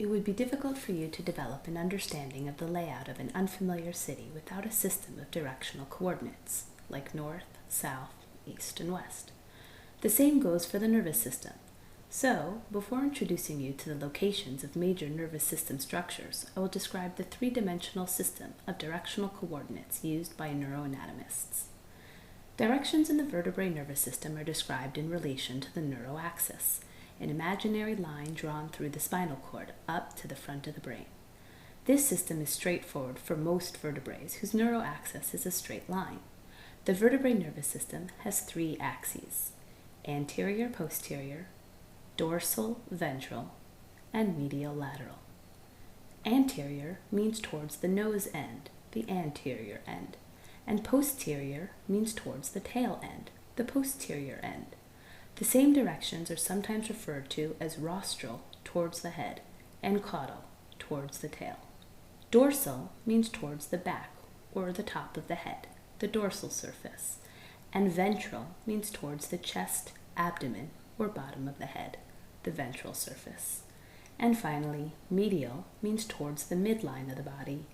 It would be difficult for you to develop an understanding of the layout of an unfamiliar city without a system of directional coordinates, like north, south, east, and west. The same goes for the nervous system. So, before introducing you to the locations of major nervous system structures, I will describe the three-dimensional system of directional coordinates used by neuroanatomists. Directions in the vertebrae nervous system are described in relation to the neuroaxis, an imaginary line drawn through the spinal cord up to the front of the brain. This system is straightforward for most vertebrates whose neuroaxis is a straight line. The vertebrae nervous system has three axes: anterior-posterior, dorsal-ventral, and medial-lateral. Anterior means towards the nose end, the anterior end, and posterior means towards the tail end, the posterior end. The same directions are sometimes referred to as rostral, towards the head, and caudal, towards the tail. Dorsal means towards the back, or the top of the head, the dorsal surface, and ventral means towards the chest, abdomen, or bottom of the head, the ventral surface. And finally, medial means towards the midline of the body,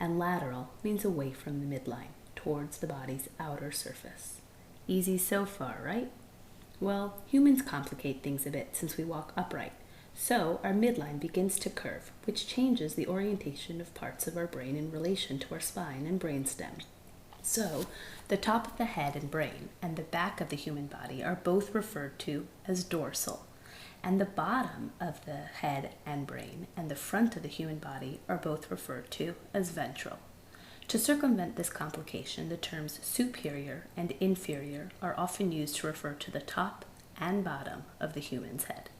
and lateral means away from the midline, towards the body's outer surface. Easy so far, right? Well, humans complicate things a bit since we walk upright, so our midline begins to curve, which changes the orientation of parts of our brain in relation to our spine and brainstem. So, the top of the head and brain and the back of the human body are both referred to as dorsal, and the bottom of the head and brain and the front of the human body are both referred to as ventral. To circumvent this complication, the terms superior and inferior are often used to refer to the top and bottom of the human's head.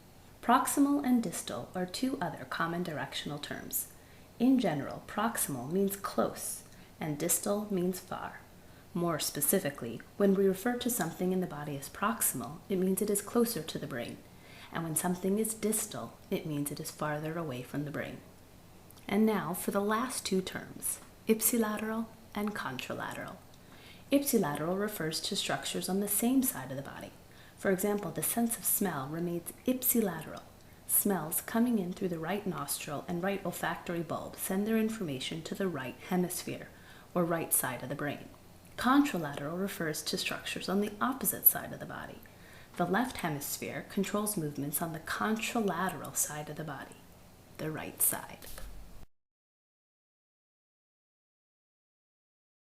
Proximal and distal are two other common directional terms. In general, proximal means close, and distal means far. More specifically, when we refer to something in the body as proximal, it means it is closer to the brain, and when something is distal, it means it is farther away from the brain. And now for the last two terms, ipsilateral and contralateral. Ipsilateral refers to structures on the same side of the body. For example, the sense of smell remains ipsilateral. Smells coming in through the right nostril and right olfactory bulb send their information to the right hemisphere, or right side of the brain. Contralateral refers to structures on the opposite side of the body. The left hemisphere controls movements on the contralateral side of the body, the right side.